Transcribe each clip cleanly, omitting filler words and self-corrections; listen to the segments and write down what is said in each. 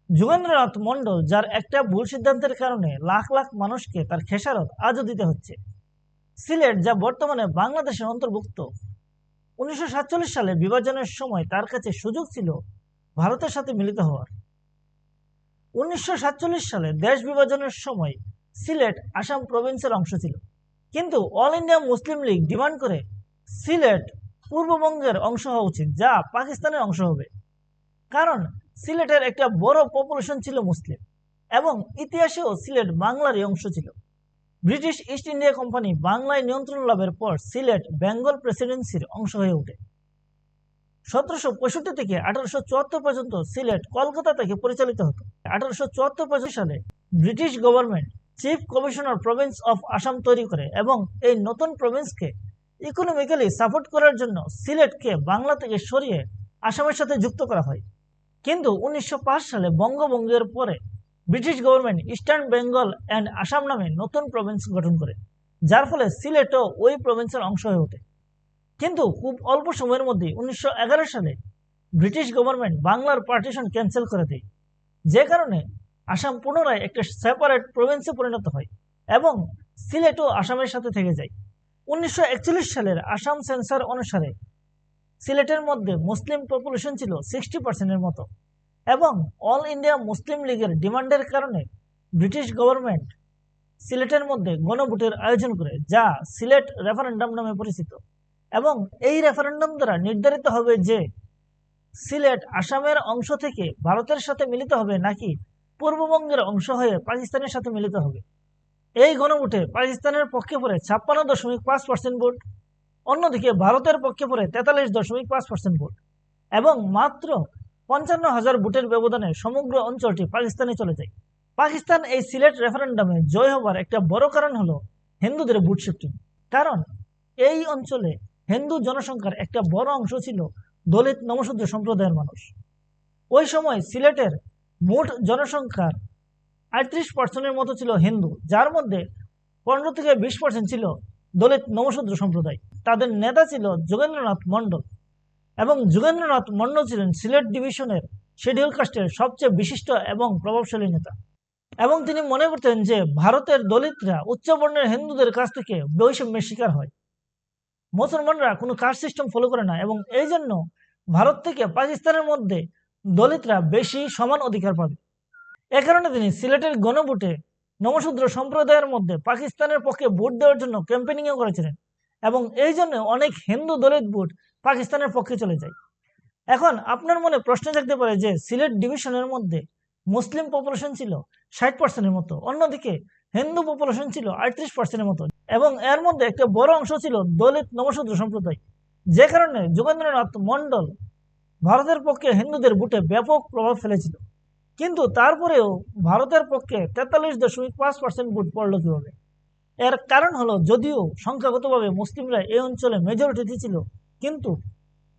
যোগেন্দ্রনাথ মণ্ডল, যার একটা ভুল সিদ্ধান্তের কারণে লাখ লাখ মানুষকে তার খেসারত আজও দিতে হচ্ছে। সিলেট, যা বর্তমানে বাংলাদেশের অন্তর্ভুক্ত, 1947 সালে বিভাজনের সময় তার কাছে সুযোগ ছিল ভারতের সাথে মিলিত হওয়ার। 1947 সালে দেশ বিভাজনের সময় সিলেট আসাম প্রভিন্সের অংশ ছিল, কিন্তু all India Muslim League demand করে সিলেট পূর্ববঙ্গের অংশ হওয়া উচিত, যা পাকিস্তানের অংশ হবে। কারণ সিলেটের একটা বড় পপুলেশন ছিল মুসলিম, এবং ইতিহাসেও সিলেট বাংলারই অংশ ছিল। ব্রিটিশ ইস্ট ইন্ডিয়া কোম্পানি বাংলায় নিয়ন্ত্রণ লাভের পর সিলেট বেঙ্গল প্রেসিডেন্সির অংশ হয়ে ওঠে। 1765 থেকে 1874 পর্যন্ত সিলেট কলকাতা থেকে পরিচালিত হতো। 1874 সালে British government chief commissioner Province of Assam তৈরি করে, এবং এই নতুন প্রভিন্সকে ইকোনমিক্যালি সাপোর্ট করার জন্য সিলেটকে বাংলা থেকে সরিয়ে আসামের সাথে যুক্ত করা হয়। কিন্তু 1905 সালে বঙ্গভঙ্গের পরে British government eastern Bengal and Assam নামে নতুন প্রভিন্স গঠন করে, যার ফলে সিলেটও ওই প্রভিন্সের অংশ হয়ে ওঠে। কিন্তু খুব অল্প সময়ের মধ্যে 1911 সালে ব্রিটিশ গভর্নমেন্ট বাংলার পার্টিশন ক্যান্সেল করে দেয়, যে কারণে আসাম পুনরায় একটা সেপারেট প্রভিন্সে পরিণত হয়, এবং সিলেটও আসামের সাথে থেকে যায়। 1941 সালের আসাম সেন্সার অনুসারে সিলেটের মধ্যে মুসলিম পপুলেশন ছিল 60%-এর মতো, এবং অল ইন্ডিয়া মুসলিম লীগের ডিমান্ডের কারণে ব্রিটিশ গভর্নমেন্ট সিলেটের মধ্যে গণভোটের আয়োজন করে, যা সিলেট রেফারেন্ডাম নামে পরিচিত। এবং এই রেফারেন্ডাম দ্বারা নির্ধারিত হবে যে সিলেট আসামের অংশ থেকে ভারতের সাথে মিলিত হবে নাকি পূর্ববঙ্গের অংশ হয়ে পাকিস্তানের সাথে মিলিত হবে। এই গণভোটে পাকিস্তানের পক্ষে পড়ে 56.5% ভোট, অন্যদিকে ভারতের পক্ষে পড়ে 43.5% ভোট, এবং মাত্র 55,000 ভোটের ব্যবধানে সমগ্র অঞ্চলটি পাকিস্তানে চলে যায়। পাকিস্তান এই সিলেট রেফারেন্ডামে জয় হবার একটা বড় কারণ হলো হিন্দুদের ভোট শিফটিং। কারণ এই অঞ্চলে হিন্দু জনসংখ্যার একটা বড় অংশ ছিল দলিত নমশূদ্র সম্প্রদায়ের মানুষ। ওই সময় সিলেটের মোট জনসংখ্যার 38%-এর মতো ছিল হিন্দু, যার মধ্যে 15 থেকে 20% ছিল দলিত নমশূদ্র সম্প্রদায়। তাদের নেতা ছিল যোগেন্দ্রনাথ মণ্ডল, এবং যোগেন্দ্রনাথ মণ্ডল ছিলেন সিলেট ডিভিশনের শিডিউল কাস্টের সবচেয়ে বিশিষ্ট এবং প্রভাবশালী নেতা। এবং তিনি মনে করতেন যে ভারতের দলিতরা উচ্চবর্ণের হিন্দুদের কাছ থেকে বৈষম্যের শিকার হয়। মুসলমানরা কোনো কাস্ট সিস্টেম ফলো করে না, এবং এই জন্য ভারত থেকে পাকিস্তানের মধ্যে দলিতরা বেশি সমান অধিকার পাবে। এ কারণে তিনি সিলেটের গণভোটে নমশূদ্র সম্প্রদায়ের মধ্যে পাকিস্তানের পক্ষে ভোট দেওয়ার জন্য ক্যাম্পেনিংও করেছিলেন, এবং এই জন্য অনেক হিন্দু দলিত ভোট পাকিস্তানের পক্ষে চলে যায়। এখন আপনার মনে প্রশ্ন জাগতে পারে যে সিলেট ডিভিশনের মধ্যে মুসলিম পপুলেশন ছিল 60%-এর মতো, অন্যদিকে হিন্দু পপুলেশন ছিল 38%-এর মতো, এবং এর মধ্যে একটা বড় অংশ ছিল দলিত নমশূদ্র সম্প্রদায়, যে কারণে যোগেন্দ্রনাথ মণ্ডল ভারতের পক্ষে হিন্দুদের ভোটে ব্যাপক প্রভাব ফেলেছিল। কিন্তু তারপরেও ভারতের পক্ষে 43.5% ভোট পড়ল কিভাবে? এর কারণ হলো, যদিও সংখ্যাগতভাবে মুসলিমরা এই অঞ্চলে মেজরিটিতে ছিল, কিন্তু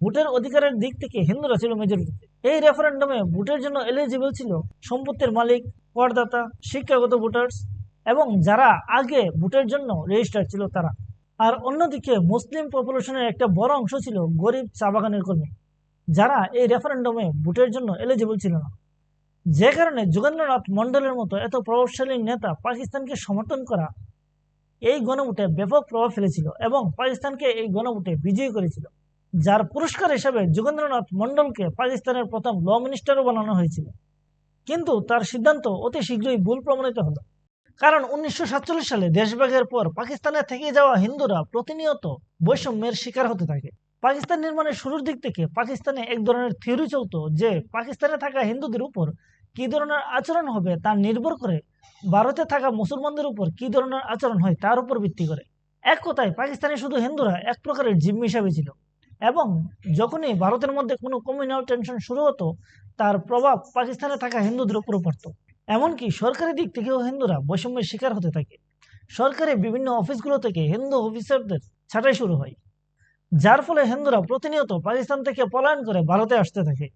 ভোটের অধিকারের দিক থেকে হিন্দুরা ছিল মেজরিটিতে। এই রেফারেন্ডামে ভোটের জন্য এলিজিবল ছিল সম্পত্তির মালিক, করদাতা, শিক্ষাগত ভোটার্স, এবং যারা আগে ভোটের জন্য রেজিস্টার ছিল তারা। আর অন্যদিকে মুসলিম পপুলেশনের একটা বড় অংশ ছিল গরিব চা বাগানের কর্মী, যারা এই রেফারেন্ডামে ভোটের জন্য এলিজিবল ছিল না। যে কারণে যোগেন্দ্রনাথ মণ্ডলের মতো এত প্রভাবশালী নেতা পাকিস্তানকে সমর্থন করা এই গণভোটে ব্যাপক প্রভাব ফেলেছিল, এবং পাকিস্তানকে এই গণভোটে বিজয়ী করেছিল, যার পুরস্কার হিসেবে যোগেন্দ্রনাথ মণ্ডলকে পাকিস্তানের প্রথম ল মিনিস্টারও বানানো হয়েছিল। কিন্তু তার সিদ্ধান্ত অতি শীঘ্রই ভুল প্রমাণিত হলো। কারণ 1947 সালে দেশভাগের পর পাকিস্তানে থেকে যাওয়া হিন্দুরা প্রতিনিয়ত বৈষম্যের শিকার হতে থাকে। পাকিস্তান নির্মাণের শুরুর দিক থেকে পাকিস্তানে এক ধরনের থিওরি চলতো যে পাকিস্তানে থাকা হিন্দুদের উপর কি ধরনের আচরণ হবে তা নির্ভর করে ভারতে থাকা মুসলমানদের উপর কি ধরনের আচরণ হয় তার উপর ভিত্তি করে। এক কথায় পাকিস্তানে শুধু হিন্দুরা এক প্রকারের জিম্মি হিসাবে ছিল, এবং যখনই ভারতের মধ্যে কোনো কমিউনাল টেনশন শুরু হতো তার প্রভাব পাকিস্তানে থাকা হিন্দুদের উপর পড়ত। এমনকি সরকারি দিক থেকেও হিন্দুরা বৈষম্যের শিকার হতে থাকে। সরকারি বিভিন্ন অফিসগুলো থেকে হিন্দু অফিসারদের ছাঁটাই শুরু হয়, যার ফলে হিন্দুরা প্রতিনিয়ত পাকিস্তান থেকে পলায়ন করে ভারতে আসতে থাকে।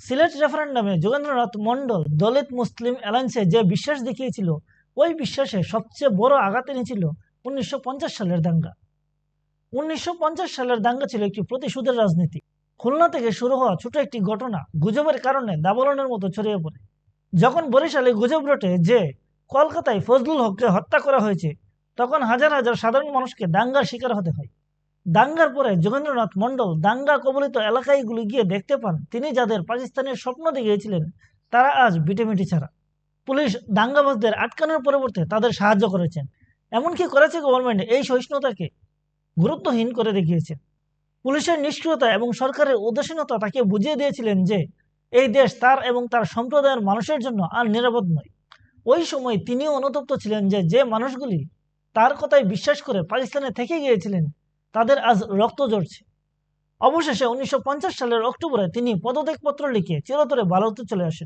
সিলেট রেফারেন্ডামে যোগেন্দ্রনাথ মণ্ডল দলিত মুসলিম অ্যালায়েন্সে যে বিশ্বাস দেখিয়েছিল, ওই বিশ্বাসে সবচেয়ে বড় আঘাত এনেছিল 1950 সালের দাঙ্গা। 1950 সালের দাঙ্গা ছিল একটি প্রতিশোধের রাজনীতি। খুলনা থেকে শুরু হওয়া ছোট একটি ঘটনা গুজবের কারণে দাবানলের মতো ছড়িয়ে পড়ে, যখন বরিশালে গুজব রটে যে কলকাতায় ফজলুল হককে হত্যা করা হয়েছে, তখন হাজার হাজার সাধারণ মানুষকে দাঙ্গার শিকার হতে হয়। দাঙ্গার পরে যোগেন্দ্রনাথ মণ্ডল দাঙ্গা কবলিত এলাকাগুলি গিয়ে দেখতে পান তিনি যাদের পাকিস্তানের স্বপ্ন দেখিয়েছিলেন তারা আজ ভিটেমিটি ছাড়া। পুলিশ দাঙ্গাবাজদের আটকানোর পরিবর্তে তাদের সাহায্য করেছেন। এমনকি করেছে গভর্নমেন্ট এই সহিষ্ণুতাকে গুরুত্বহীন করে দেখিয়েছে। পুলিশের নিষ্ক্রিয়তা এবং সরকারের উদাসীনতা তাকে বুঝিয়ে দিয়েছিলেন যে এই দেশ তার এবং তার সম্প্রদায়ের মানুষের জন্য আর নিরাপদ নয়। ওই সময় তিনিও অনুতপ্ত ছিলেন যে যে মানুষগুলি তার কথায় বিশ্বাস করে পাকিস্তানে থেকে গিয়েছিলেন তাদের আজ রক্ত ঝরছে। অবশেষে 1950 সালের অক্টোবরে তিনি পদত্যাগপত্র লিখে চিরতরে ভারতে চলে আসেন।